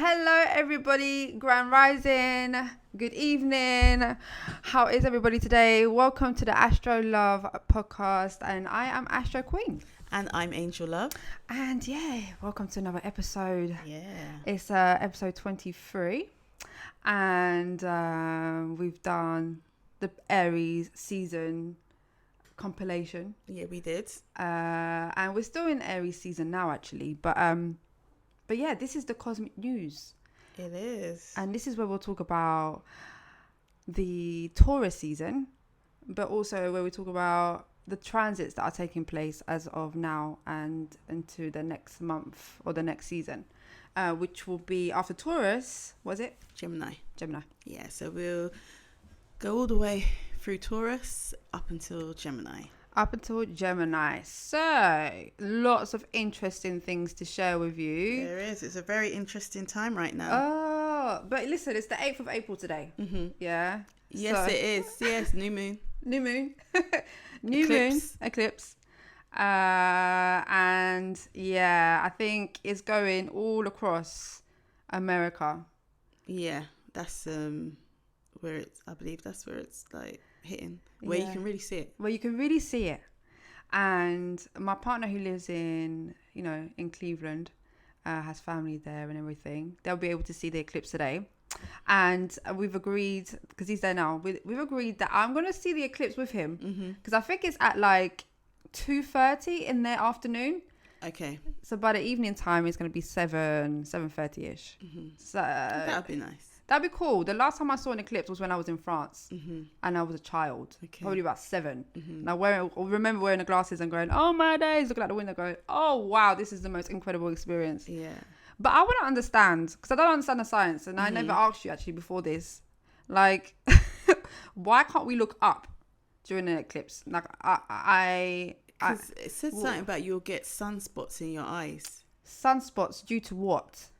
Hello, everybody. Grand Rising. Good evening. How is everybody today? Welcome to the AstroLove podcast, and I am Astro Queen. And I'm AstroLove. And welcome to another episode. Yeah. It's episode 23, and we've done the Aries season compilation. Yeah, we did. And we're still in Aries season now, actually, but yeah, this is the cosmic news. It is. And this is where we'll talk about the Taurus season, but also where we talk about the transits that are taking place as of now and into the next month or the next season, which will be after Taurus. Was it? Gemini. Yeah, so we'll go all the way through Taurus up until Gemini. So lots of interesting things to share with you. There is. It's a very interesting time right now. Oh, but listen, it's the 8th of April today. Mm-hmm. Yeah. Yes, it is. Yes, new moon. Eclipse. And yeah, I think it's going all across America. Yeah, that's where it's. I believe that's where it's like hitting. Where you can really see it. And my partner who lives in Cleveland, has family there and everything. They'll be able to see the eclipse today. And we've agreed, because he's there now, we've agreed that I'm going to see the eclipse with him. Because I think it's at like 2:30 in the afternoon. Okay. So by the evening time, it's going to be 7:30ish. So that'd be nice. That'd be cool. The last time I saw an eclipse was when I was in France, and I was a child, probably about 7. And I remember wearing the glasses and going, "Oh my days!" Looking out the window, going, "Oh wow, this is the most incredible experience." Yeah. But I want to understand, because I don't understand the science, and I never asked you actually before this, like, why can't we look up during an eclipse? Like, because it said something about you'll get sunspots in your eyes. Sunspots due to what?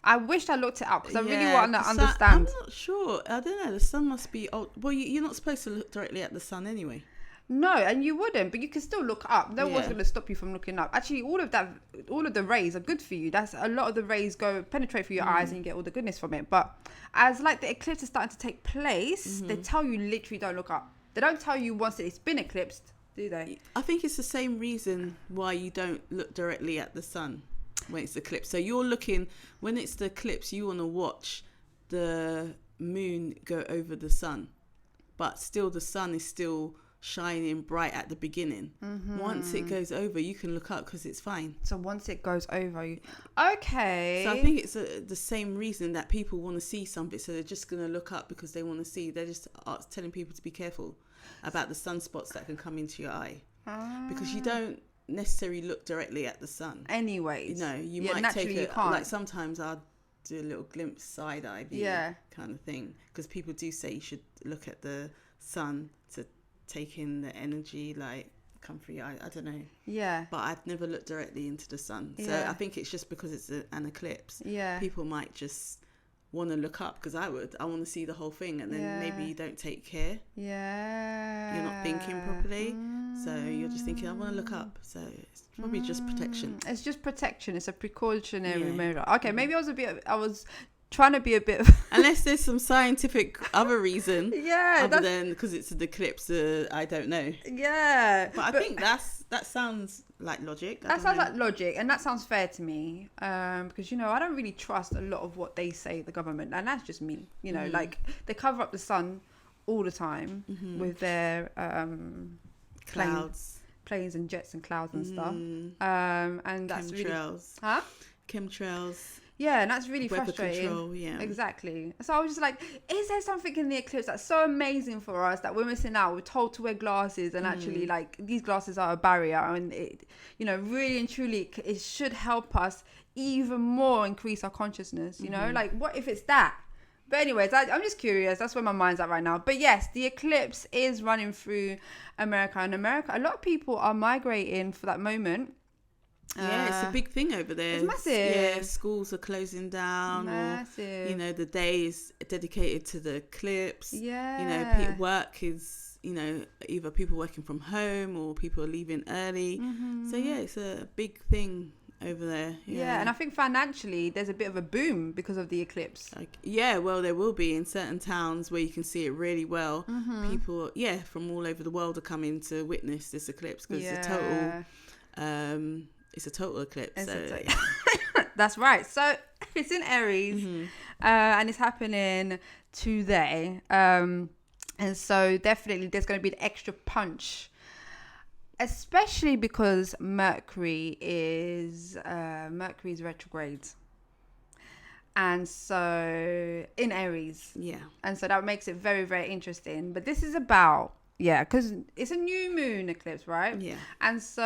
I wish I looked it up because I really want to understand. I'm not sure. I don't know. The sun must be old. Well, you're not supposed to look directly at the sun anyway. No, and you wouldn't, but you can still look up. No one's going to stop you from looking up. Actually, all of the rays are good for you. That's a lot of the rays penetrate through your eyes and you get all the goodness from it. But as like the eclipse is starting to take place, they tell you literally don't look up. They don't tell you once it's been eclipsed, do they? I think it's the same reason why you don't look directly at the sun when it's eclipsed. So you're looking, when it's the eclipse, you want to watch the moon go over the sun, but still the sun is still shining bright at the beginning. Once it goes over, you can look up because it's fine. So once it goes over, okay. So I think it's the same reason that people want to see something, so they're just going to look up because they want to see. They're just telling people to be careful about the sunspots that can come into your eye, because you don't necessarily look directly at the sun anyways. You might take it, like sometimes I'll do a little glimpse side eye view kind of thing, because people do say you should look at the sun to take in the energy, like come through your eye. I don't know, but I've never looked directly into the sun, so I think it's just because it's an eclipse. People might just want to look up, because I want to see the whole thing, and then maybe you don't take care. You're not thinking properly, so you're just thinking, I want to look up. So it's probably just protection. It's just protection. It's a precautionary measure. Okay, maybe I was trying to be a bit unless there's some scientific other reason other than because it's an eclipse. I don't know, but I think that sounds like logic. That sounds like logic, and that sounds fair to me, because I don't really trust a lot of what they say, the government, and that's just me. Like they cover up the sun all the time with their planes and jets and clouds and stuff, and that's chemtrails. Yeah, and that's really weather frustrating. Control, exactly. So I was just like, is there something in the eclipse that's so amazing for us that we're missing out? We're told to wear glasses, and actually, like, these glasses are a barrier, and it, really and truly, it should help us even more increase our consciousness. Like, what if it's that? But anyways, I'm just curious. That's where my mind's at right now. But yes, the eclipse is running through America, and a lot of people are migrating for that moment. It's a big thing over there. It's massive. Yeah, schools are closing down. Massive. Or, the day is dedicated to the eclipse. Yeah. Work is, either people working from home or people are leaving early. So yeah, it's a big thing over there. Yeah, and I think financially there's a bit of a boom because of the eclipse. Well, there will be in certain towns where you can see it really well. People, from all over the world are coming to witness this eclipse because it's a total eclipse. That's right. So it's in Aries, and it's happening today. And so definitely there's going to be an extra punch, especially because Mercury is retrograde. And so in Aries. Yeah. And so that makes it very, very interesting. But this is about, because it's a new moon eclipse, right? Yeah. And so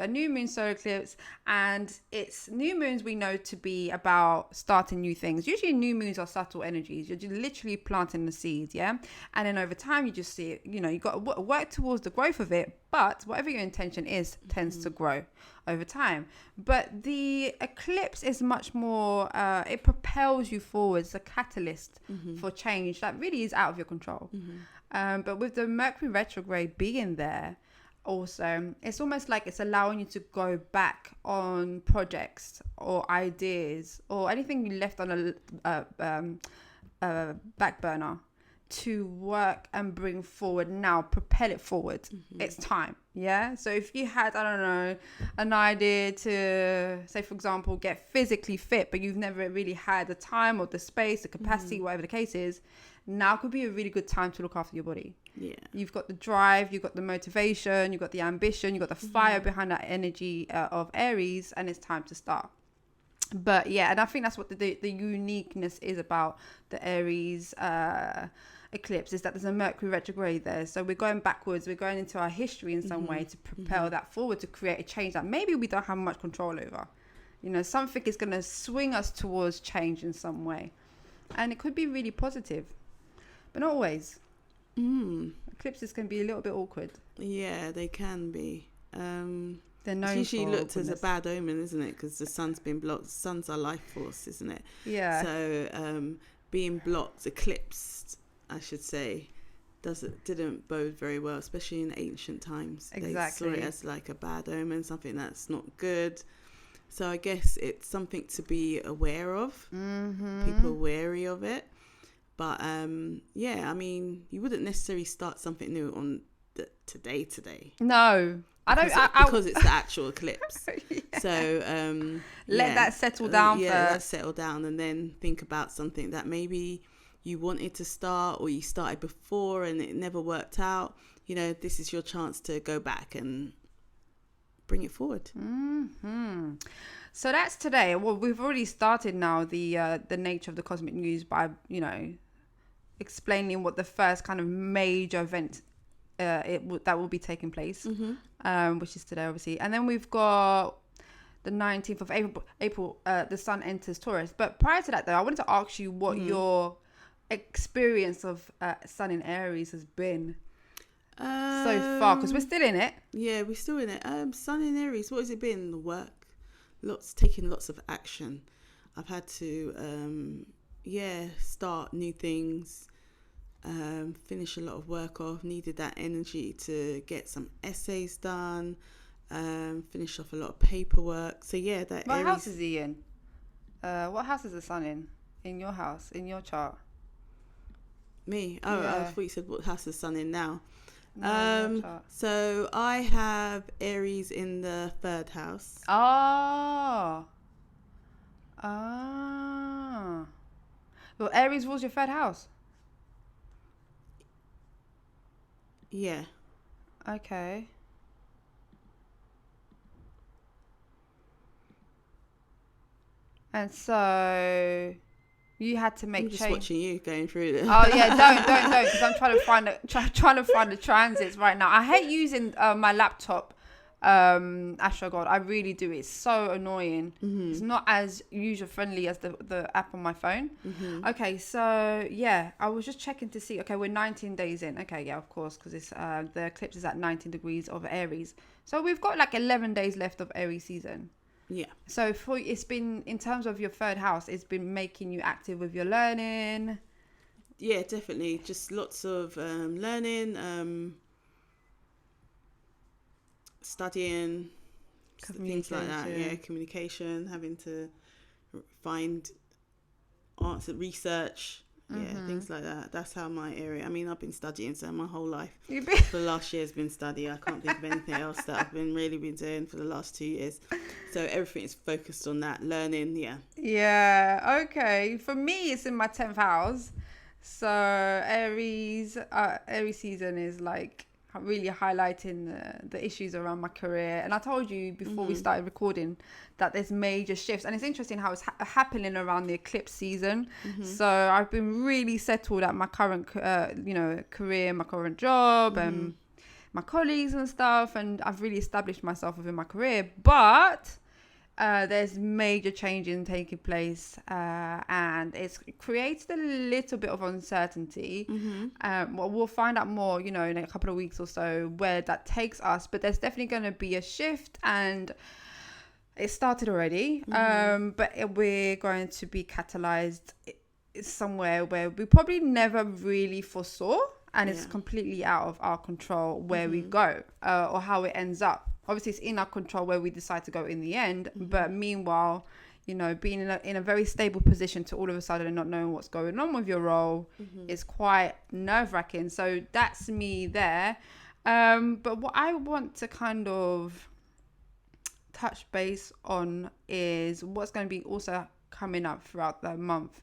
a new moon solar eclipse, and it's new moons we know to be about starting new things. Usually new moons are subtle energies. You're just literally planting the seeds, yeah? And then over time you just see it, you got to work towards the growth of it, but whatever your intention is tends to grow over time. But the eclipse is much more, it propels you forward. It's a catalyst for change that really is out of your control. But with the Mercury retrograde being there, also, it's almost like it's allowing you to go back on projects or ideas or anything you left on a back burner to work and bring forward now, propel it forward. It's time. Yeah. So if you had, I don't know, an idea to, say, for example, get physically fit, but you've never really had the time or the space, the capacity, whatever the case is, now could be a really good time to look after your body. Yeah. You've got the drive, you've got the motivation, you've got the ambition, you've got the fire behind that energy of Aries, and it's time to start. But yeah, and I think that's what the uniqueness is about the Aries eclipse, is that there's a Mercury retrograde there. So we're going backwards, we're going into our history in some way to propel that forward, to create a change that maybe we don't have much control over. Something is going to swing us towards change in some way. And it could be really positive, but not always. Eclipses can be a little bit awkward. Yeah, they can be. They're known it's usually for looked as a bad omen, isn't it? Because the sun's been blocked. The sun's our life force, isn't it? Yeah. So being blocked, eclipsed, I should say, didn't bode very well, especially in ancient times. Exactly. They saw it as like a bad omen, something that's not good. So I guess it's something to be aware of. People are wary of it. But I mean, you wouldn't necessarily start something new on today. No. Because it's the actual eclipse. Yeah. So let that settle down first. Let settle down, and then think about something that maybe you wanted to start or you started before and it never worked out. This is your chance to go back and bring it forward. So that's today. Well, we've already started now the nature of the cosmic news by explaining what the first kind of major event that will be taking place, which is today, obviously. And then we've got the 19th of April. The sun enters Taurus. But prior to that, though, I wanted to ask you what your experience of sun in Aries has been so far, because we're still in it. Yeah, we're still in it. Sun in Aries, what has it been? The work, taking lots of action. I've had to start new things, finish a lot of work off. Needed that energy to get some essays done, finish off a lot of paperwork. So yeah, that what Aries... house is he in? What house is the sun in your house, in your chart? Me? Oh, yeah. I thought you said what house is the sun in now. No, so I have Aries in the 3rd house. Oh. Well, Aries rules your 3rd house. Yeah. Okay. And so you had to make I'm just change. watching you going through this. Oh yeah, don't, because I'm trying to find the transits right now. I hate using my laptop, AstroGod. I really do. It's so annoying. It's not as user friendly as the app on my phone. Okay, so yeah, I was just checking to see. Okay, we're 19 days in. Okay, yeah, of course, because it's the eclipse is at 19 degrees of Aries. So we've got like 11 days left of Aries season. Yeah. So it's been, in terms of your 3rd house, it's been making you active with your learning. Yeah, definitely. Just lots of learning, studying, things like that. Yeah, communication, having to find answer, research. Yeah, things like that. That's how my area. I mean, I've been studying, so my whole life for the last year has been study. I can't think of anything else that I've been doing for the last 2 years. So everything is focused on that learning. Yeah. Yeah. Okay. For me, it's in my 10th house. So Aries season is like really highlighting the issues around my career. And I told you before we started recording that there's major shifts, and it's interesting how it's happening around the eclipse season. So I've been really settled at my current career, my current job, and my colleagues and stuff, and I've really established myself within my career. But there's major changes taking place, and it's created a little bit of uncertainty. Well, we'll find out more, in a couple of weeks or so where that takes us. But there's definitely going to be a shift, and it started already. But we're going to be catalyzed somewhere where we probably never really foresaw, and it's completely out of our control where we go or how it ends up. Obviously, it's in our control where we decide to go in the end. But meanwhile, being in a very stable position to all of a sudden not knowing what's going on with your role is quite nerve-wracking. So that's me there. But what I want to kind of touch base on is what's going to be also coming up throughout the month,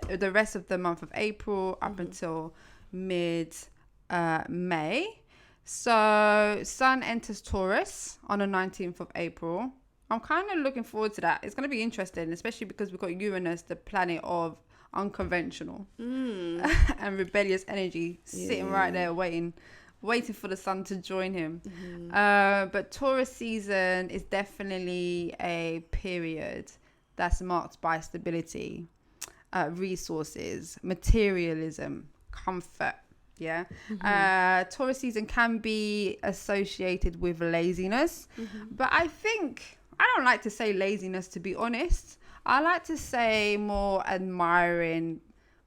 the rest of the month of April up until mid-May. So Sun enters Taurus on the 19th of April. I'm kind of looking forward to that. It's going to be interesting, especially because we've got Uranus, the planet of unconventional and rebellious energy, sitting right there waiting for the sun to join him. But Taurus season is definitely a period that's marked by stability, resources, materialism, comfort. Taurus season can be associated with laziness, but I don't like to say laziness, to be honest. I like to say more admiring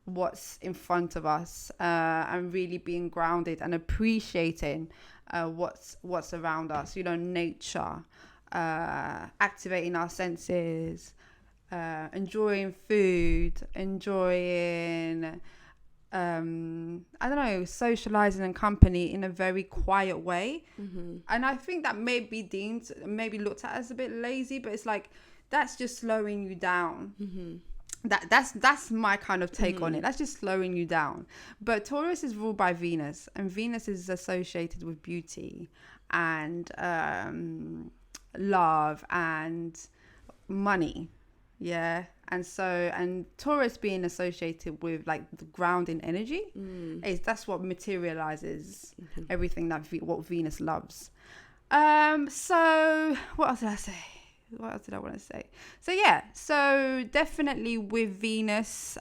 what's in front of us, and really being grounded and appreciating what's around us, nature, activating our senses, enjoying food, enjoying socializing and company in a very quiet way. And I think that may be maybe looked at as a bit lazy, but it's like that's just slowing you down. That's my kind of take on it. That's just slowing you down. But Taurus is ruled by Venus, and Venus is associated with beauty and love and money. And Taurus being associated with like the grounding energy, that's what materializes everything what Venus loves. So what else did I say? What else did I want to say? So definitely with Venus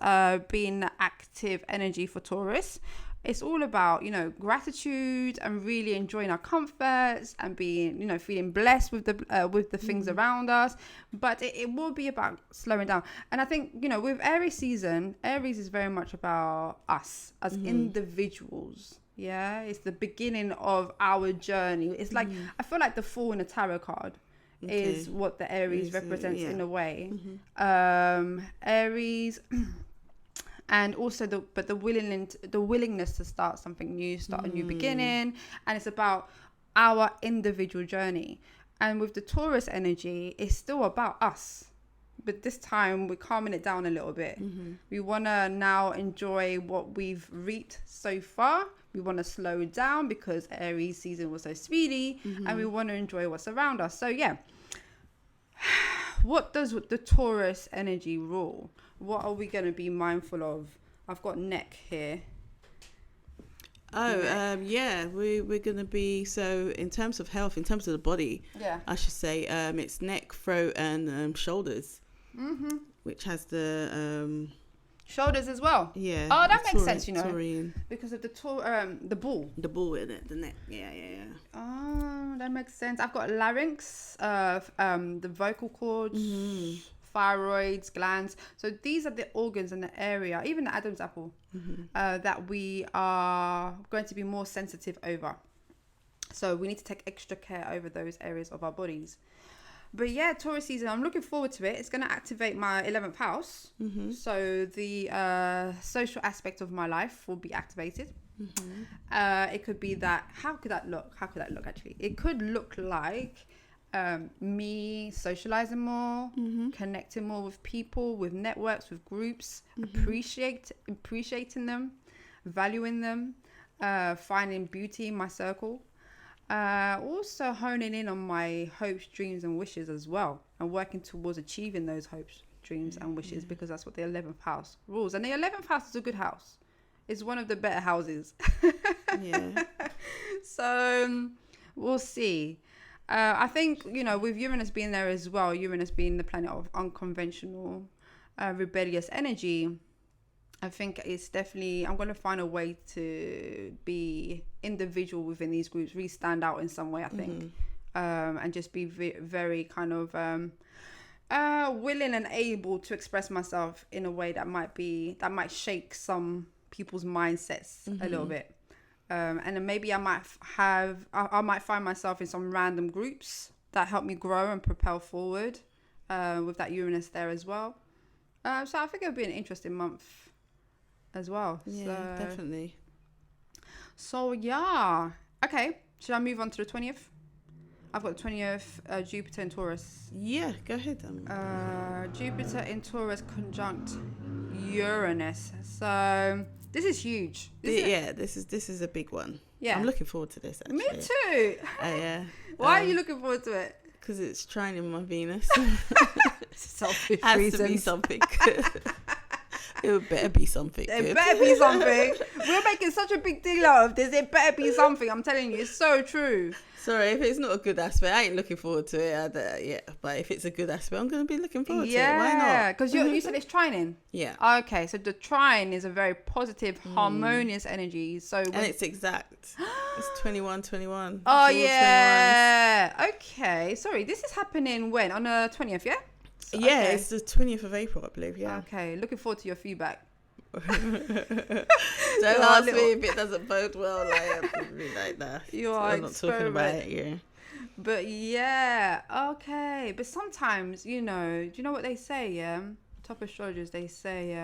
being the active energy for Taurus, it's all about, gratitude and really enjoying our comforts and being, feeling blessed with the things around us. But it will be about slowing down. And I think, with Aries season, Aries is very much about us as individuals. Yeah, it's the beginning of our journey. It's like, I feel like the Fool in a tarot card is what the Aries represents in a way. Aries... And also the willingness to start something new, start a new beginning. And it's about our individual journey. And with the Taurus energy, it's still about us. But this time we're calming it down a little bit. We want to now enjoy what we've reaped so far. We want to slow down because Aries season was so speedy. And we want to enjoy what's around us. So what does the Taurus energy rule? What are we going to be mindful of? I've got neck here. We're going to be, so in terms of health, in terms of the body, I should say, it's neck, throat, and shoulders, which has the... shoulders as well? Yeah. Oh, that makes sense, Taurian. Because of the bull. The bull in it, the neck. Yeah. Oh, that makes sense. I've got larynx, the vocal cords, thyroids, glands. So these are the organs in the area, even the Adam's apple, that we are going to be more sensitive over. So we need to take extra care over those areas of our bodies. But yeah, Taurus season, I'm looking forward to it. It's going to activate my 11th house. So the social aspect of my life will be activated. It could be that, how could that look actually? It could look like me socializing more, connecting more with people, with networks, with groups, appreciating them, valuing them, finding beauty in my circle. Also honing in on my hopes, dreams and wishes as well, and working towards achieving those hopes, dreams and wishes, because that's what the 11th house rules. And the 11th house is a good house. It's one of the better houses. So we'll see. I think, with Uranus being there as well, Uranus being the planet of unconventional, rebellious energy, I think it's definitely, I'm going to find a way to be individual within these groups, really stand out in some way, I think, and just be very kind of willing and able to express myself in a way that might shake some people's mindsets a little bit. And then maybe I might find myself in some random groups that help me grow and propel forward with that Uranus there as well. So I think it'll be an interesting month as well. Yeah, definitely. So yeah. Okay. Should I move on to the 20th? I've got the 20th, Jupiter in Taurus. Yeah, go ahead. Jupiter in Taurus conjunct Uranus. So this is huge. This is a big one. Yeah, I'm looking forward to this. Actually. Me too. Yeah. Why are you looking forward to it? Because it's trining my Venus. Selfish has reasons. to be something. It better be something. It better be something. We're making such a big deal out of this. It better be something. I'm telling you, it's so true. Sorry, if it's not a good aspect, I ain't looking forward to it. But if it's a good aspect, I'm going to be looking forward to it. Why not? Yeah, because you said it's trining. Yeah. Okay, so the trine is a very positive, harmonious energy. And it's exact. It's 21. Oh, yeah. 21. Okay, sorry. This is happening when? On the 20th, yeah? It's the 20th of April, I believe, yeah. Okay, looking forward to your feedback. Don't ask me if it doesn't bode well, like that. I'm not talking about it, yeah. But yeah, okay. But sometimes, do you know what they say, yeah? Top astrologers, they say,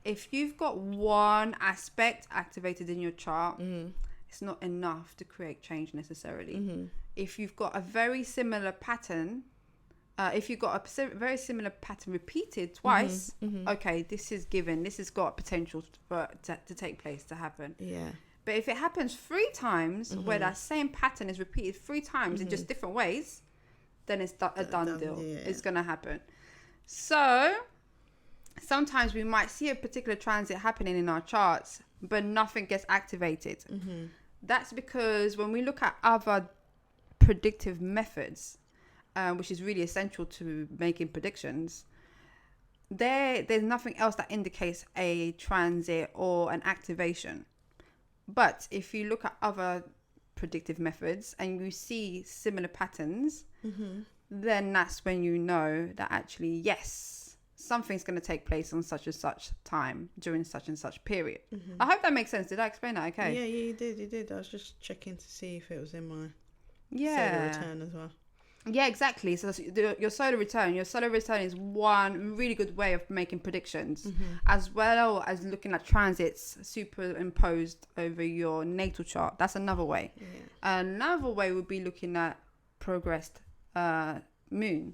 if you've got one aspect activated in your chart, it's not enough to create change necessarily. If you've got a very similar pattern, if you've got a very similar pattern repeated twice, okay, this has got potential to take place, to happen. Yeah. But if it happens 3 times, where that same pattern is repeated 3 times in just different ways, then it's a done deal. Yeah. It's going to happen. So sometimes we might see a particular transit happening in our charts, but nothing gets activated. That's because when we look at other predictive methods, which is really essential to making predictions, there's nothing else that indicates a transit or an activation. But if you look at other predictive methods and you see similar patterns, then that's when you know that actually, yes, something's going to take place on such and such time during such and such period. I hope that makes sense. Did I explain that okay? Yeah, you did. I was just checking to see if it was in my solar return as well. Yeah, exactly. So your solar return is one really good way of making predictions, as well as looking at transits superimposed over your natal chart. That's another way. Another way would be looking at progressed moon,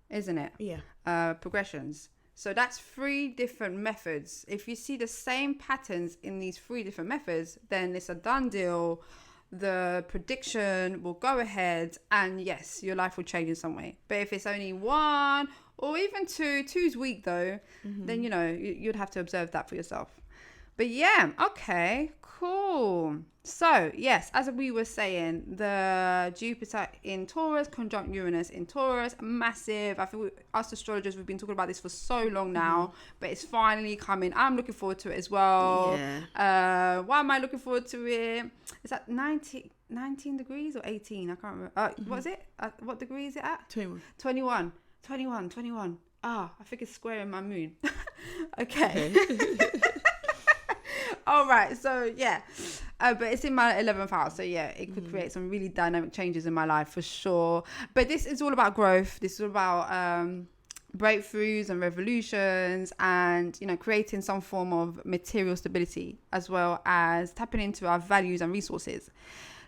isn't it? Yeah. Progressions. So that's 3 different methods. If you see the same patterns in these 3 different methods, then it's a done deal. The prediction will go ahead, and yes, your life will change in some way. But if it's only 1 or even 2's weak though, then you'd have to observe that for yourself. But yeah, okay, cool. So yes, as we were saying, the Jupiter in Taurus conjunct Uranus in Taurus, massive. I think us astrologers, we've been talking about this for so long now, but it's finally coming. I'm looking forward to it as well. Yeah. Why am I looking forward to it? Is that 19 degrees or 18? I can't remember. What is it? What degree is it at? 21. I think it's squaring my moon. Okay. All right. So yeah. But it's in my 11th house, so yeah, it could create some really dynamic changes in my life for sure. But this is all about growth. This is all about breakthroughs and revolutions, and creating some form of material stability, as well as tapping into our values and resources.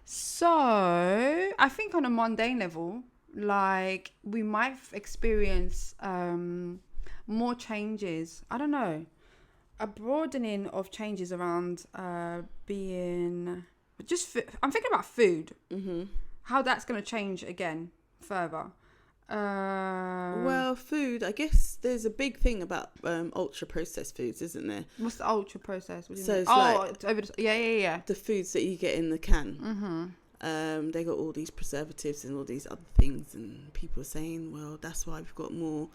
So I think on a mundane level, like, we might experience more changes. I don't know, a broadening of changes around being just I'm thinking about food, how that's going to change again further. Well, food, I guess there's a big thing about ultra processed foods, isn't there? What's the ultra processed? So it's yeah. The foods that you get in the can. They got all these preservatives and all these other things, and people are saying, well, that's why we've got more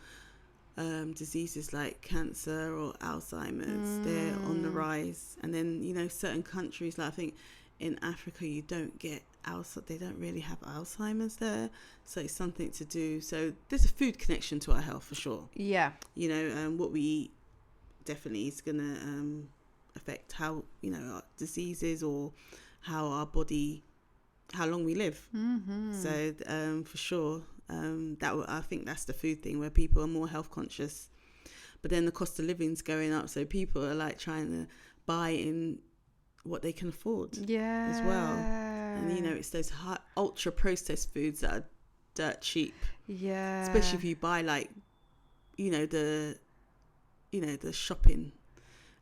diseases like cancer or Alzheimer's. They're on the rise. And then certain countries, like I think in Africa, you don't get they don't really have Alzheimer's there, so it's something to do. So there's a food connection to our health for sure. Yeah. What we eat definitely is gonna affect how our diseases, or how our body, how long we live. So for sure, I think that's the food thing, where people are more health conscious. But then the cost of living's going up, so people are like trying to buy in what they can afford as well. And it's those ultra processed foods that are dirt cheap. Yeah. Especially if you buy like the shopping,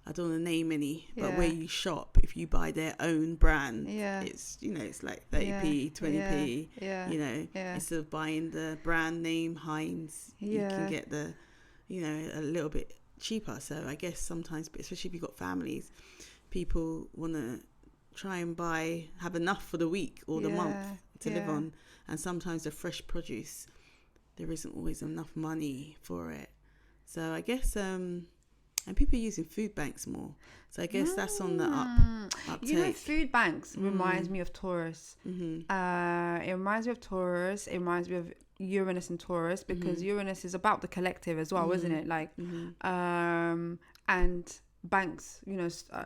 I don't want to name any, but where you shop, if you buy their own brand, it's it's like 30p, 20p. Instead of buying the brand name Heinz, you can get the a little bit cheaper. So I guess sometimes, especially if you've got families, people want to try and have enough for the week or the month to live on. And sometimes the fresh produce, there isn't always enough money for it. So I guess and people are using food banks more, so I guess that's on the uptake. Food banks reminds me of Taurus. It reminds me of Taurus. It reminds me of Uranus and Taurus, because Uranus is about the collective as well, isn't it? Like and banks,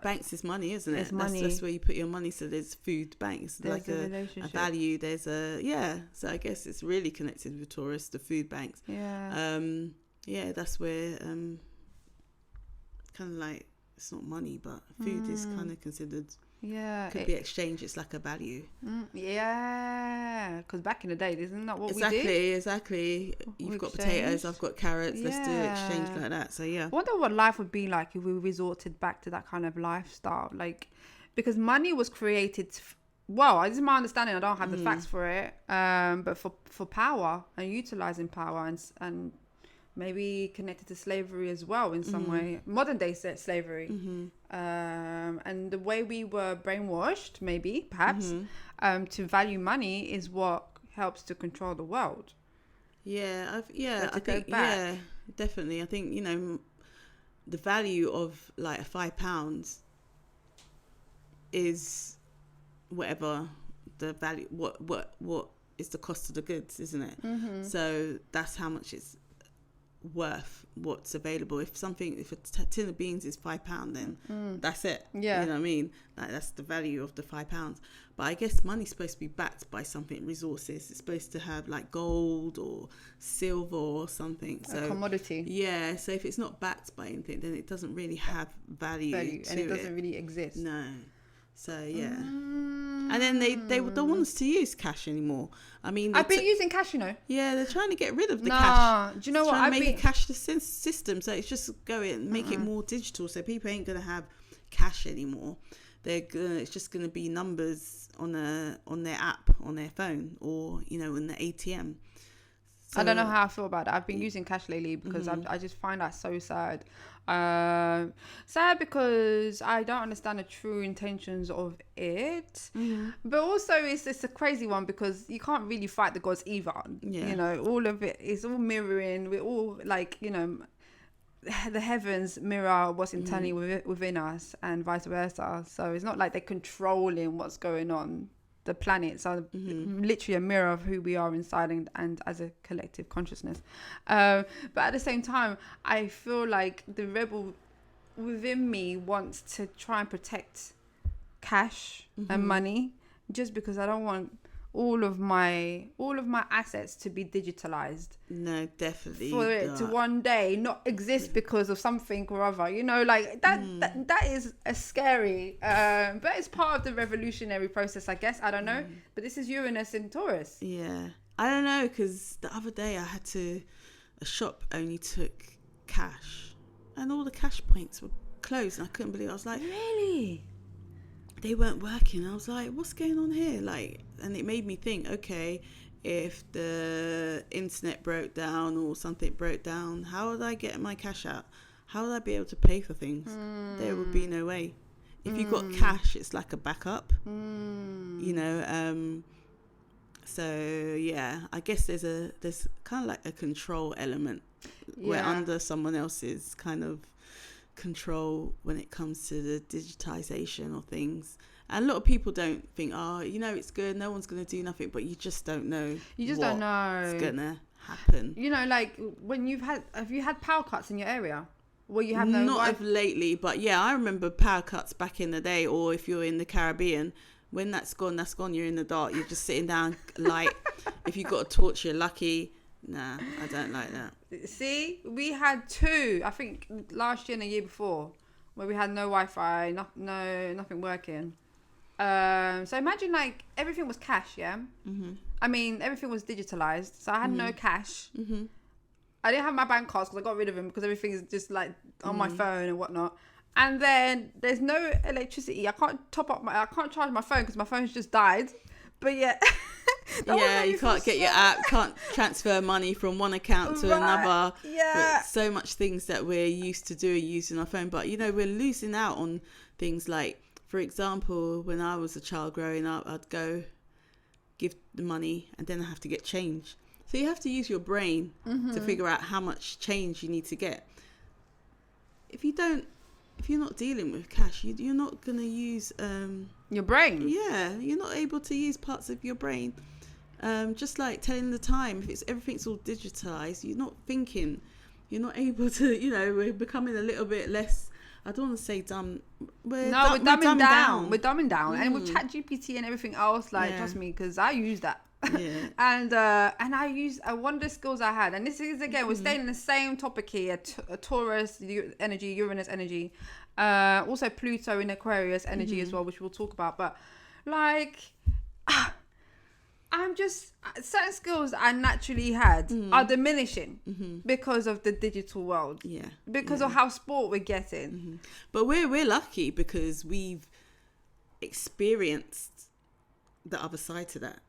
banks is money, isn't it? It's money. That's where you put your money. So there's food banks, there's like a value. There's so I guess it's really connected with Taurus, the food banks. That's where kind of like, it's not money, but food is kind of considered, could be exchanged. It's like a value. Because back in the day, isn't that what we did? Exactly. You've got potatoes, I've got carrots. Let's do an exchange like that. So I wonder what life would be like if we resorted back to that kind of lifestyle, like, because money was created this is my understanding, I don't have the facts for it, but for power and utilizing power, and maybe connected to slavery as well in some way, modern day slavery. And the way we were brainwashed, maybe, perhaps, to value money is what helps to control the world. I think definitely. I think the value of like £5 is whatever the value, what is the cost of the goods, isn't it? So that's how much it's worth, what's available. If a tin of beans is £5, then that's it. You know what I mean? Like, that's the value of the £5. But I guess money's supposed to be backed by something, resources. It's supposed to have like gold or silver or something. So a commodity. So if it's not backed by anything, then it doesn't really have value to and it doesn't really exist. No. So and then they don't want us to use cash anymore. I mean, I've been using cash, they're trying to get rid of the cash. Do you know what? I've make a cashless system, so it's just make it more digital. So people ain't gonna have cash anymore. It's just gonna be numbers on their app on their phone, or in the ATM. So, I don't know how I feel about it. I've been using cash lately because I just find that so sad. Sad because I don't understand the true intentions of it. But also it's a crazy one, because you can't really fight the gods either. All of it is all mirroring. We're all like, the heavens mirror what's internally within us, and vice versa. So it's not like they're controlling what's going on. The planets are literally a mirror of who we are inside, and as a collective consciousness. But at the same time, I feel like the rebel within me wants to try and protect cash and money, just because I don't want all of my assets to be digitalized. No, definitely. For it to one day not exist because of something or other, you know, like that is a scary, but it's part of the revolutionary process, I guess. I don't know, but this is Uranus in Taurus. Yeah, I don't know, because the other day a shop only took cash, and all the cash points were closed, and I couldn't believe it. I was like, really? They weren't working. I was like, what's going on here? Like, and it made me think, okay, if the internet broke down or something broke down, how would I get my cash out? How would I be able to pay for things? There would be no way. If you got cash, it's like a backup, you know. So yeah, I guess there's kind of like a control element. We're under someone else's kind of control when it comes to the digitization of things. And a lot of people don't think, oh, you know, it's good, no one's going to do nothing, but you just don't know. You just don't know. It's going to happen. You know, like when have you had power cuts in your area? Well, you have not of lately, but yeah, I remember power cuts back in the day, or if you're in the Caribbean, when that's gone, you're in the dark, you're just sitting down light. If you've got a torch, you're lucky. Nah, I don't like that. See, we had 2, I think last year and the year before, where we had no Wi-Fi, nothing working. So imagine like everything was cash, yeah? I mean, everything was digitalized, so I had no cash. I didn't have my bank cards because I got rid of them because everything is just like on my phone and whatnot. And then there's no electricity. I can't charge my phone because my phone's just died. But yeah. Yeah, you can't get your app, can't transfer money from one account to another. Yeah. So much things that we're used to doing using our phone. But, you know, we're losing out on things like, for example, when I was a child growing up, I'd go give the money and then I have to get change. So you have to use your brain to figure out how much change you need to get. If you're not dealing with cash, you're not going to use... your brain? Yeah, you're not able to use parts of your brain. Just like telling the time, if everything's all digitalized, you're not thinking. You're not able to, you know, we're becoming a little bit less... I don't want to say dumb. We're dumbing down. We're dumbing down. And with ChatGPT and everything else, like, trust me, because I use that. Yeah. and I use one of the skills I had, and this is again, we're staying in the same topic here, Taurus energy, Uranus energy, also Pluto in Aquarius energy as well, which we'll talk about. But like, I'm just, certain skills I naturally had are diminishing because of the digital world. Yeah. Because of how sport we're getting. But we're lucky because we've experienced the other side to that.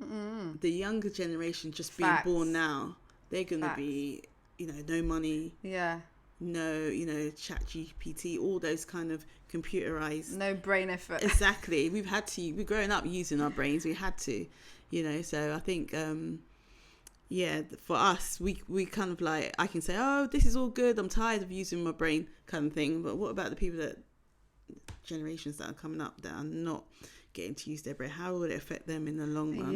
The younger generation just being born now, they're gonna be, you know, no money, no, you know, ChatGPT, all those kind of computerized, no brain effort. Exactly. We're growing up using our brains, we had to, you know. So I think for us, we kind of like, I can say, oh, this is all good, I'm tired of using my brain kind of thing. But what about the people generations that are coming up that are not getting to use their brain? How will it affect them in the long run?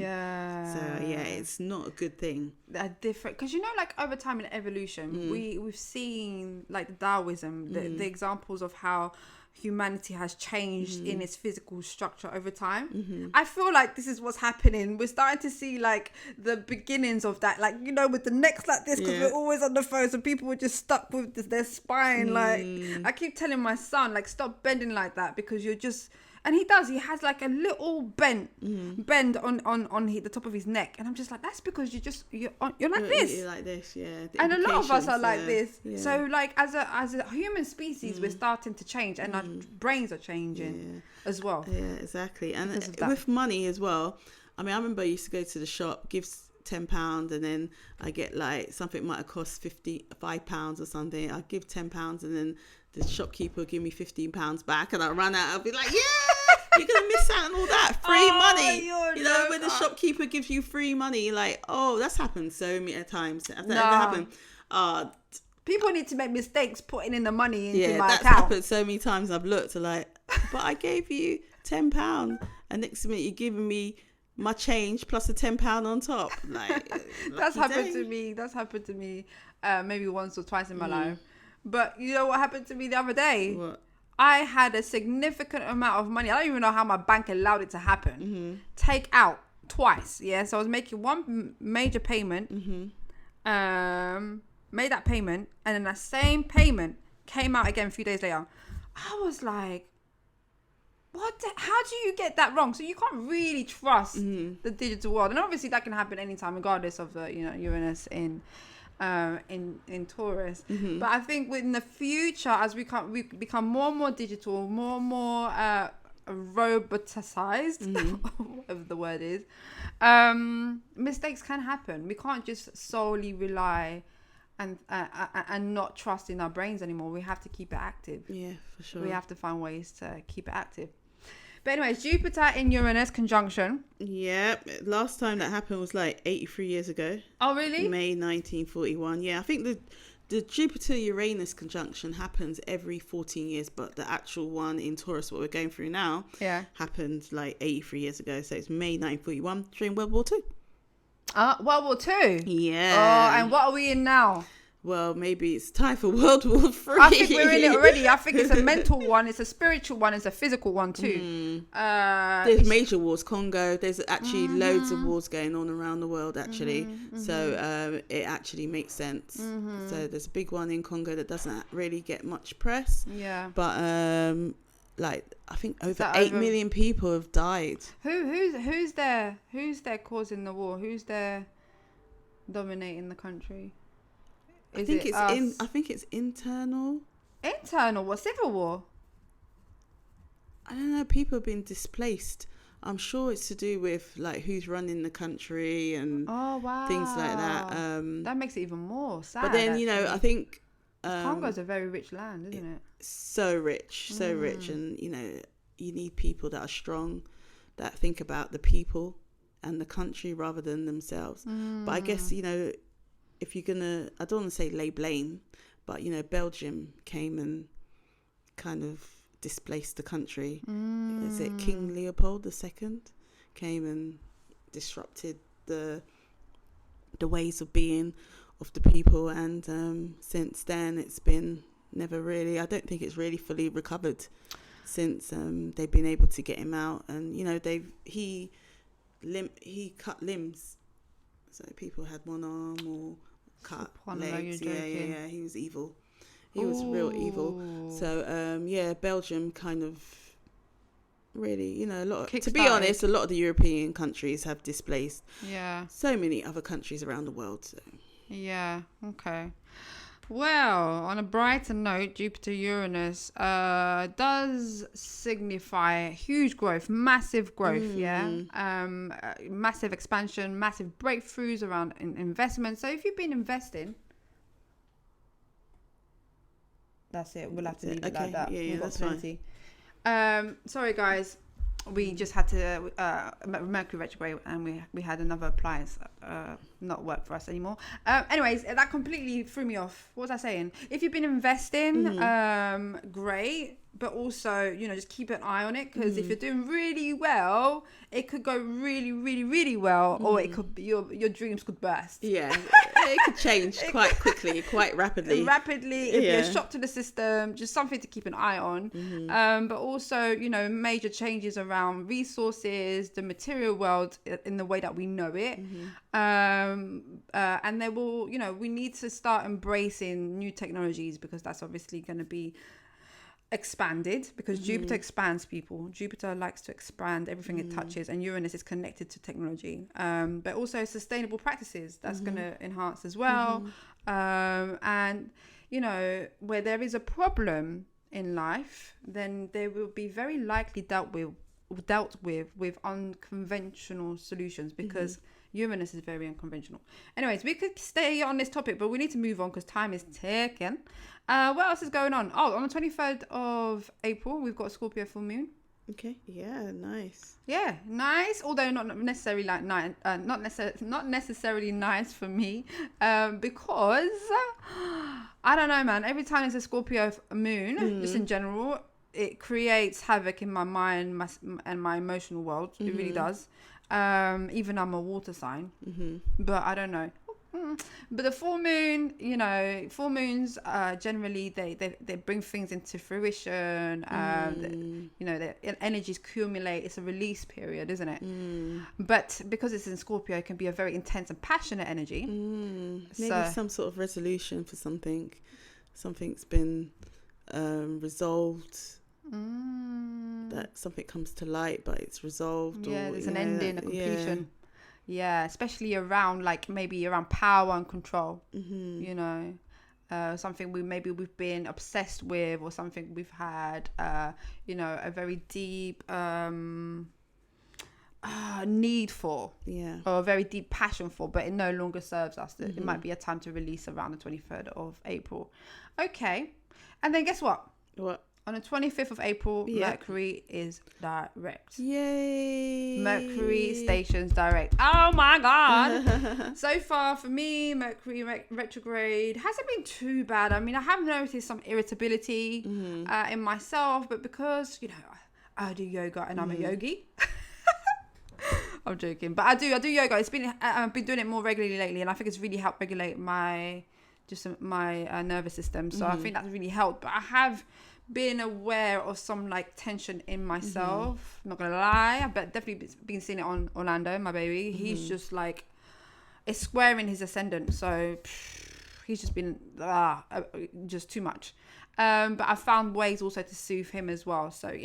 So it's not a good thing. They're different, because, you know, like over time in evolution, we've seen like the Taoism, the examples of how humanity has changed in its physical structure over time. I feel like this is what's happening. We're starting to see like the beginnings of that, like, you know, with the necks like this, because we're always on the phone, so people were just stuck with their spine. Like, I keep telling my son, like, stop bending like that, because you're just... And he has like a little bend on the top of his neck, and I'm just like, that's because you're like this. You're like this, yeah. And a lot of us are like this. Yeah. So like as a human species, we're starting to change, and our brains are changing as well. Yeah, exactly. And with money as well. I mean, I remember I used to go to the shop, give £10, and then I get like something might have cost £5 or something. I give £10, and then the shopkeeper will give me £15 back, and I run out. I'll be like, you're gonna miss out on all that free money. You know, when the shopkeeper gives you free money, like, oh, that's happened so many times. Has that ever happened? People need to make mistakes putting in the money into my account. Yeah, that's happened so many times. I've looked like, but I gave you £10, and next minute you're giving me my change plus a £10 on top. Like, that's happened to me. That's happened to me maybe once or twice in my life. But you know what happened to me the other day? What? I had a significant amount of money. I don't even know how my bank allowed it to happen. Take out twice. Yeah. So I was making one major payment. Made that payment. And then that same payment came out again a few days later. I was like, how do you get that wrong? So you can't really trust the digital world. And obviously that can happen anytime, regardless of the, Uranus in Taurus. But I think in the future, as we become more and more digital, more and more roboticized, whatever the word is, mistakes can happen. We can't just solely rely and not trust in our brains anymore. We have to keep it active. Yeah, for sure. We have to find ways to keep it active. But anyways, Jupiter in Uranus conjunction. Yeah, last time that happened was like 83 years ago. Oh, really? May 1941. Yeah, I think the Jupiter-Uranus conjunction happens every 14 years, but the actual one in Taurus, what we're going through now, happened like 83 years ago. So it's May 1941 during World War II. World War II? Yeah. Oh, and what are we in now? Well, maybe it's time for World War III. I think we're in it already. I think it's a mental one, it's a spiritual one, it's a physical one too. There's major wars, Congo. There's actually loads of wars going on around the world, actually. So it actually makes sense. So there's a big one in Congo that doesn't really get much press. Yeah. But I think over 8 million people have died. Who's there causing the war? Who's there dominating the country? I think it's internal. Internal? What, civil war? I don't know. People have been displaced. I'm sure it's to do with like who's running the country and things like that. That makes it even more sad. But then, I think Congo's a very rich land, isn't it? So rich, and you need people that are strong, that think about the people and the country rather than themselves. But I guess if you're gonna, I don't want to say lay blame, but Belgium came and kind of displaced the country. Is it King Leopold II came and disrupted the ways of being of the people, and since then it's been never really, I don't think it's really fully recovered since they've been able to get him out. And he cut limbs, so people had one arm or cut legs. Yeah, he was evil. He was real evil. So Belgium kind of really, a lot of, to be honest, a lot of the European countries have displaced so many other countries around the world. So. Yeah, okay. Well, on a brighter note, Jupiter-Uranus does signify huge growth, massive growth, massive expansion, massive breakthroughs around investment. So if you've been investing, that's it. We'll have to leave it like that. Yeah, that's plenty. Fine. Sorry, guys. We just had to Mercury retrograde, and we had another appliance not work for us anymore. Anyways, that completely threw me off. What was I saying? If you've been investing, great, but also just keep an eye on it, because if you're doing really well, it could go really, really, really well, or it could be your dreams could burst. Yeah, it could change quite quickly, quite rapidly. If you're a shock to the system, just something to keep an eye on. But also, major changes around resources, the material world in the way that we know it. And there will, we need to start embracing new technologies, because that's obviously going to be expanded, because Jupiter expands people. Jupiter likes to expand everything it touches, and Uranus is connected to technology, but also sustainable practices that's going to enhance as well. And where there is a problem in life, then there will be very likely dealt with unconventional solutions, because Uranus is very unconventional. Anyways, we could stay on this topic, but we need to move on because time is ticking. What else is going on? Oh, on the 23rd of April, we've got a Scorpio full moon. Okay. Yeah. Nice. Yeah, nice. Although not necessarily like nice. Not necessarily nice for me, because I don't know, man. Every time it's a Scorpio moon, just in general, it creates havoc in my mind and my emotional world. It really does. Even I'm a water sign, but I don't know. But the full moon, full moons generally they bring things into fruition. The energies accumulate. It's a release period, isn't it? But because it's in Scorpio, it can be a very intense and passionate energy. Maybe some sort of resolution for something. Something's been resolved. That something comes to light, but it's resolved. Yeah, there's an ending, a completion. Yeah, especially around maybe around power and control. Something we've been obsessed with, or something we've had a very deep need for, or a very deep passion for, but it no longer serves us. It might be a time to release around the 23rd of April. Okay, and then guess what? On the 25th of April, Mercury is direct. Yay! Mercury stations direct. Oh my God! So far for me, Mercury retrograde hasn't been too bad. I mean, I have noticed some irritability in myself, but because, I do yoga and I'm a yogi. I'm joking, but I do yoga. I've been doing it more regularly lately, and I think it's really helped regulate my nervous system. So I think that's really helped. But I have been aware of some tension in myself. Not gonna lie, I've definitely been seeing it on Orlando, my baby. He's just it's squaring his ascendant, so he's just been just too much. But I found ways also to soothe him as well. So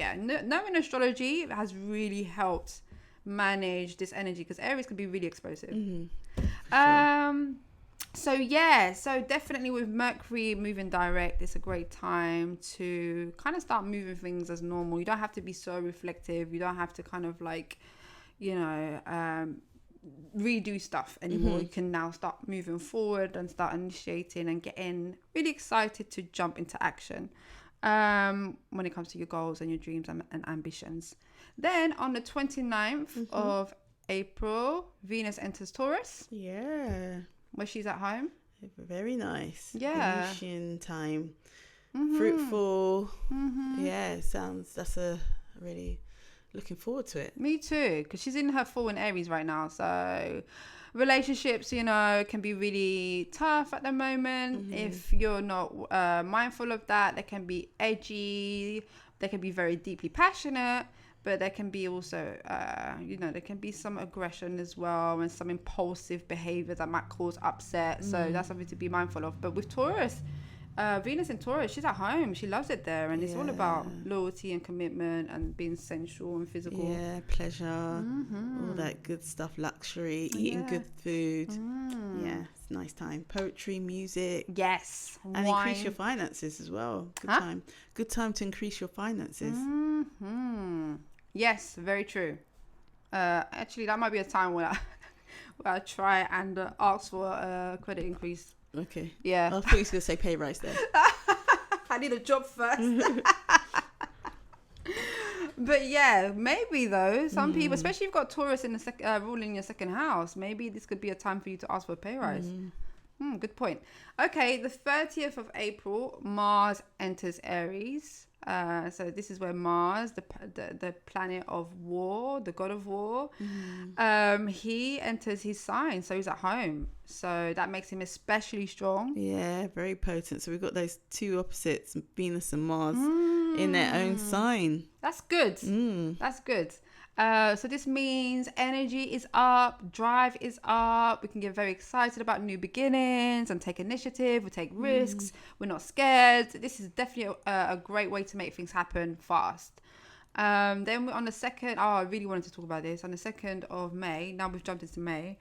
knowing astrology has really helped manage this energy, because Aries can be really explosive. So definitely with Mercury moving direct, it's a great time to kind of start moving things as normal. You don't have to be so reflective. You don't have to kind of redo stuff anymore. You can now start moving forward and start initiating and getting really excited to jump into action when it comes to your goals and your dreams and ambitions. Then on the 29th of April, Venus enters Taurus. Yeah. Where she's at home. Very nice. Yeah. Initiation time. Fruitful. That's a really looking forward to it. Me too, because she's in her full in Aries right now. So relationships, can be really tough at the moment. If you're not mindful of that, they can be edgy. They can be very deeply passionate. But there can be also, there can be some aggression as well, and some impulsive behavior that might cause upset. So that's something to be mindful of. But with Taurus, Venus in Taurus, she's at home. She loves it there. And it's all about loyalty and commitment and being sensual and physical. Yeah, pleasure, all that good stuff, luxury, eating good food. Yeah, it's a nice time. Poetry, music. Yes. And increase your finances as well. Good time to increase your finances. Yes, very true. Actually, that might be a time where I try and ask for a credit increase. Okay. Yeah. I thought you were going to say pay rise there. I need a job first. But maybe though, some people, especially if you've got Taurus in the ruling your second house, maybe this could be a time for you to ask for a pay rise. Good point. Okay, the 30th of April, Mars enters Aries. So this is where Mars, the planet of war, the god of war, he enters his sign, so he's at home. So that makes him especially strong. Yeah, very potent. So we've got those two opposites, Venus and Mars, in their own sign. That's good. That's good. So this means energy is up, drive is up. We can get very excited about new beginnings and take initiative. We take risks. We're not scared. This is definitely a great way to make things happen fast. Then we're on the 2nd. I really wanted to talk about this. On the 2nd of May, now we've jumped into May,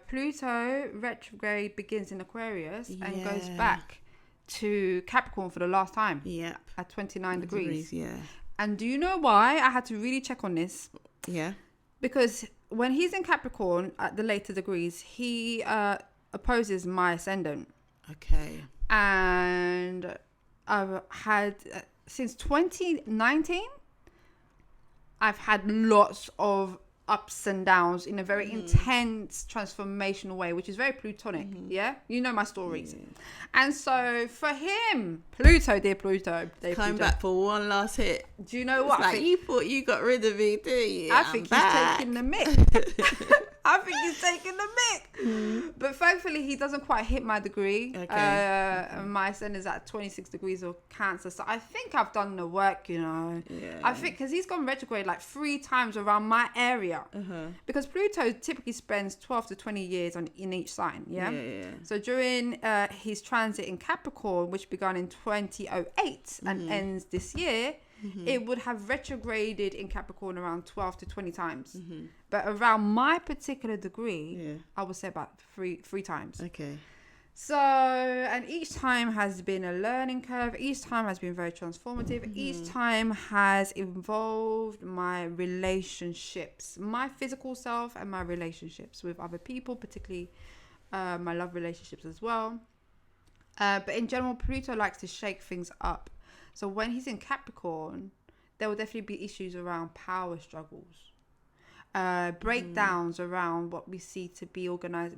Pluto retrograde begins in Aquarius and goes back to Capricorn for the last time. Yep. At 29 degrees. Yeah. And do you know why? I had to really check on this. Yeah. Because when he's in Capricorn at the later degrees, he opposes my ascendant. Okay. And I've had, since 2019, I've had lots of ups and downs in a very intense transformational way, which is very Plutonic. Yeah, you know my stories. And so for him, dear Pluto, come back for one last hit. Do you know what? You thought you got rid of me, do you? I think he's taking the mick. I think he's taking the mick. But thankfully, he doesn't quite hit my degree. Okay. My ascendant is at 26 degrees of Cancer. So I think I've done the work, you know. Yeah. I think because he's gone retrograde like 3 times around my area. Because Pluto typically spends 12 to 20 years in each sign, yeah? So during his transit in Capricorn, which began in 2008 and ends this year, it would have retrograded in Capricorn around 12 to 20 times. But around my particular degree, I would say about three times. Okay. So, and each time has been a learning curve. Each time has been very transformative. Each time has involved my relationships, my physical self and my relationships with other people, particularly my love relationships as well. But in general, Pluto likes to shake things up. So when he's in Capricorn, there will definitely be issues around power struggles, breakdowns around what we see to be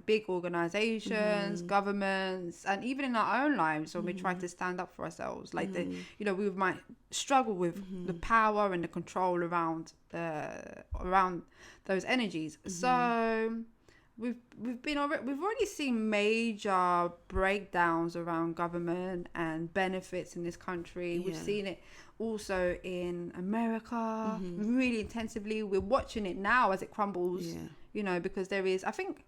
big organizations, governments, and even in our own lives when we try to stand up for ourselves. Like we might struggle with the power and the control around those energies. So we've already seen major breakdowns around government and benefits in this country. We've seen it also in America really intensively. We're watching it now as it crumbles, because there is, I think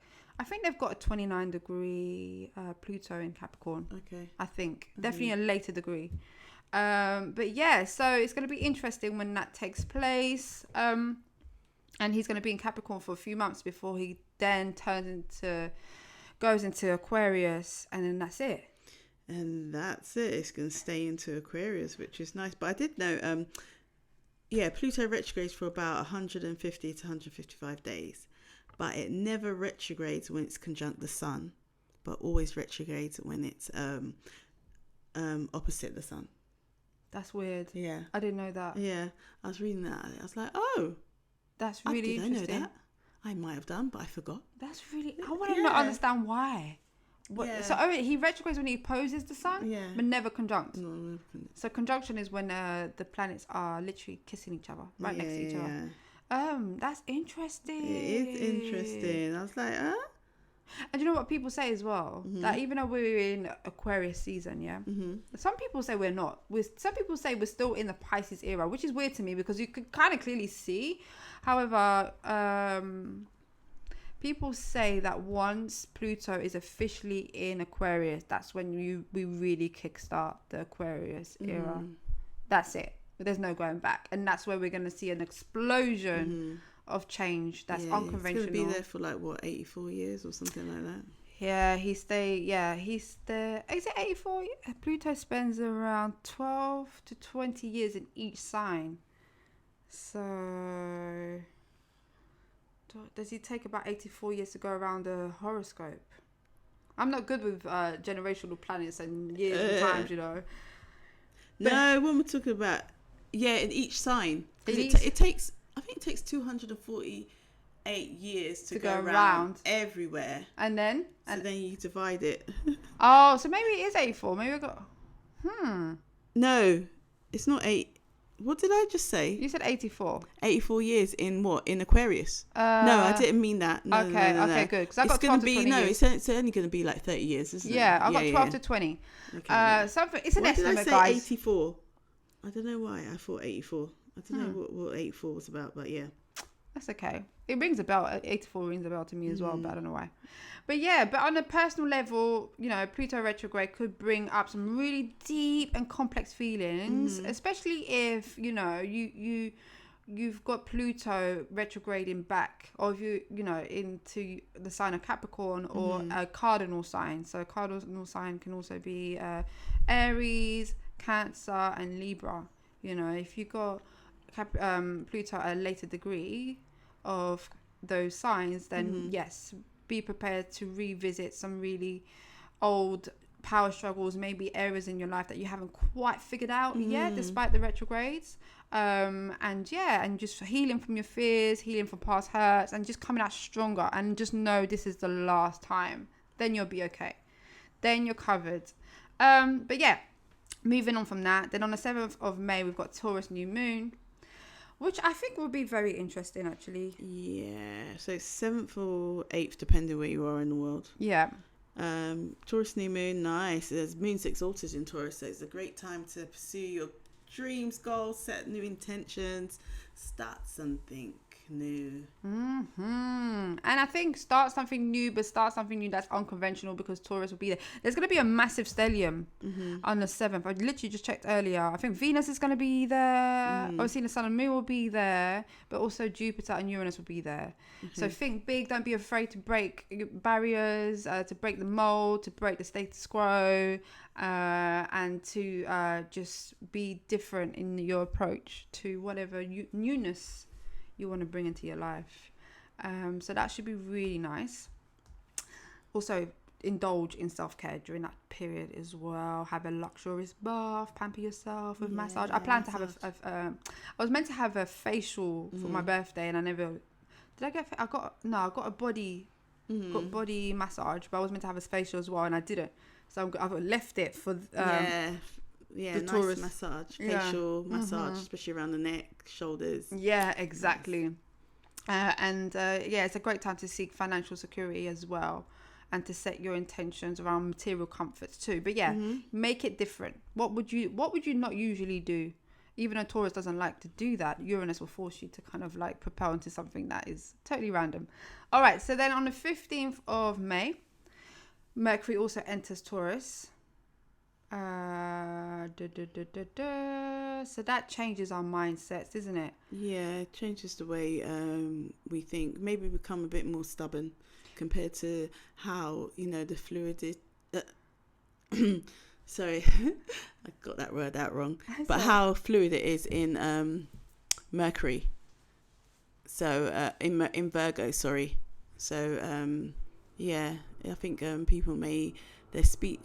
they've got a 29 degree Pluto in Capricorn. Okay. I think definitely a later degree. But yeah, so it's going to be interesting when that takes place. And he's going to be in Capricorn for a few months before he then goes into Aquarius, and then that's it. And that's it. It's going to stay into Aquarius, which is nice. But I did know, Pluto retrogrades for about 150 to 155 days. But it never retrogrades when it's conjunct the sun, but always retrogrades when it's opposite the sun. That's weird. Yeah. I didn't know that. Yeah. I was reading that. I was like, oh. That's really interesting. I know that. I might have done, but I forgot. That's really... I want to understand why. So he retrogrades when he opposes the sun, but never conjunct. No, never conjunct. So conjunction is when the planets are literally kissing each other, right next to each other. That's interesting. It is interesting. I was like, huh? And you know what people say as well? That even though we're in Aquarius season, some people say we're not. Some people say we're still in the Pisces era, which is weird to me because you could kind of clearly see. However, people say that once Pluto is officially in Aquarius, that's when we really kickstart the Aquarius era. That's it. There's no going back. And that's where we're going to see an explosion of change that's unconventional. He's going to be there for 84 years or something like that. Yeah, he's there. Is it 84? Pluto spends around 12 to 20 years in each sign. So does he take about 84 years to go around the horoscope? I'm not good with generational planets and years and times, But no, when we're talking about, in each sign. It takes 248 years to go around everywhere. And then you divide it. Oh, so maybe it is 84. Maybe I got... No, it's not 8. What did I just say? You said 84. 84 years in what? In Aquarius? No, I didn't mean that. No, okay, good. Because I got 12 to 20 years. It's only going to be like 30 years, isn't it? Yeah, I got 12 to 20. Okay, something. It's an estimate, did I say guys. 84? I don't know why I thought 84. I don't know what 84 was about, but yeah. That's okay. It rings a bell. 84 rings a bell to me as well, but I don't know why. But yeah, but on a personal level, Pluto retrograde could bring up some really deep and complex feelings, especially if, you've got Pluto retrograding back, or if into the sign of Capricorn or a cardinal sign. So a cardinal sign can also be Aries, Cancer, and Libra. If you got Pluto at a later degree of those signs, then yes, be prepared to revisit some really old power struggles, maybe areas in your life that you haven't quite figured out yet, despite the retrogrades. And just healing from your fears, healing from past hurts, and just coming out stronger, and just know this is the last time. Then you'll be okay. Then you're covered. But yeah, moving on from that, then on the 7th of May, we've got Taurus new moon, which I think will be very interesting, actually. Yeah, so it's 7th or 8th, depending where you are in the world. Yeah. Taurus new moon, nice. There's moon's exalted in Taurus, so it's a great time to pursue your dreams, goals, set new intentions, start something new. And I think start something new, but start something new that's unconventional, because Taurus will be there. There's going to be a massive stellium on the 7th. I literally just checked earlier. I think Venus is going to be there. Obviously the Sun and Moon will be there, but also Jupiter and Uranus will be there. So think big. Don't be afraid to break barriers, to break the mold, to break the status quo, and to just be different in your approach to whatever newness you want to bring into your life. So that should be really nice. Also, indulge in self-care during that period as well. Have a luxurious bath, pamper yourself with massage. I plan to have I was meant to have a facial for my birthday, and I never did. I got a body body massage, but I was meant to have a facial as well, and I didn't. So I've left it for the nice Taurus massage, facial massage, especially around the neck, shoulders. Yeah, exactly. It's a great time to seek financial security as well, and to set your intentions around material comforts too. But make it different. What would you not usually do? Even though Taurus doesn't like to do that, Uranus will force you to kind of like propel into something that is totally random. All right, so then on the 15th of May, Mercury also enters Taurus. So that changes our mindsets, isn't it? Yeah, it changes the way we think. Maybe become a bit more stubborn compared to how, the fluidity. Sorry, I got that word out wrong. But how fluid it is in Mercury. So in Virgo, sorry. So I think people may.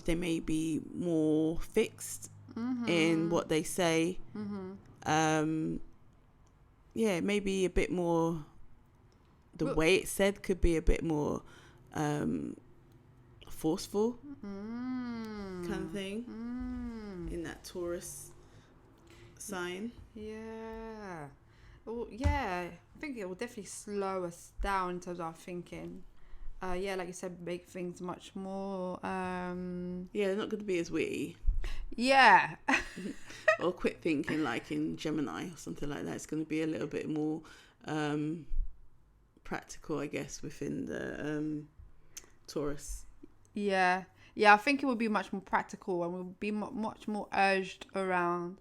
They may be more fixed in what they say. Maybe a bit more. The way it's said could be a bit more forceful, kind of thing, in that Taurus sign. Yeah. Well, yeah. I think it will definitely slow us down in terms of our thinking. Like you said, make things much more... they're not going to be as witty. Yeah. Or quick thinking like in Gemini or something like that. It's going to be a little bit more practical, I guess, within the Taurus. Yeah. Yeah, I think it will be much more practical, and we'll be much more urged around...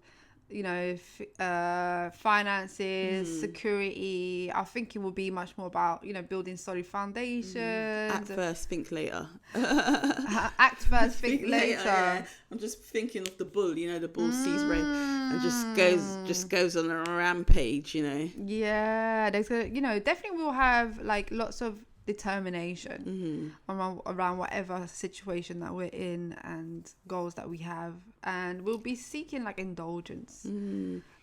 finances, security. I think it will be much more about, building solid foundations. Act first, think later. Act first, think later. Yeah. I'm just thinking of the bull, the bull sees red and just goes on a rampage, Yeah, there's definitely we'll have like lots of determination around whatever situation that we're in and goals that we have, and we'll be seeking like indulgence.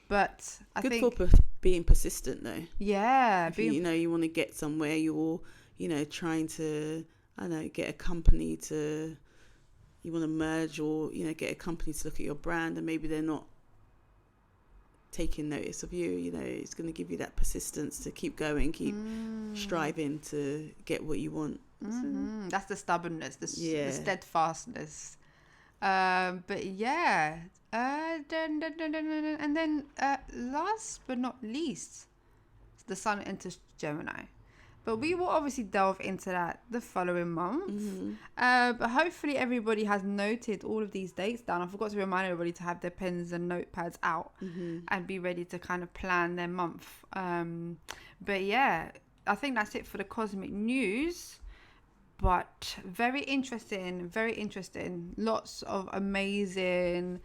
But I think good for being persistent though. Yeah, if you want to get somewhere, you're trying to get a company to, you want to merge, or get a company to look at your brand, and maybe they're not taking notice of you, it's going to give you that persistence to keep going, keep striving to get what you want. That's the stubbornness, the steadfastness. But yeah, and then last but not least, the Sun enters Gemini. But we will obviously delve into that the following month. But hopefully everybody has noted all of these dates down. I forgot to remind everybody to have their pens and notepads out and be ready to kind of plan their month. But yeah, I think that's it for the cosmic news. But very interesting. Lots of amazing,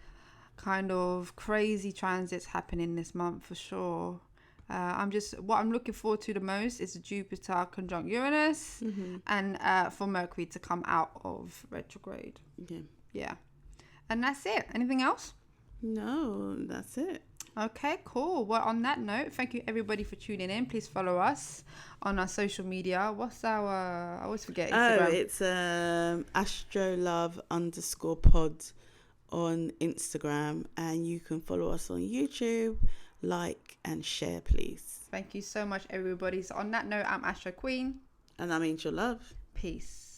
kind of crazy transits happening this month for sure. What I'm looking forward to the most is Jupiter conjunct Uranus and for Mercury to come out of retrograde. Yeah. And that's it. Anything else? No, that's it. Okay, cool. Well, on that note, thank you everybody for tuning in. Please follow us on our social media. What's our... I always forget Instagram. Oh, it's AstroLove _pod on Instagram, and you can follow us on YouTube, like and share, please. Thank you so much, everybody. So on that note, I'm Astro Queen. And I'm Angel Love. Peace.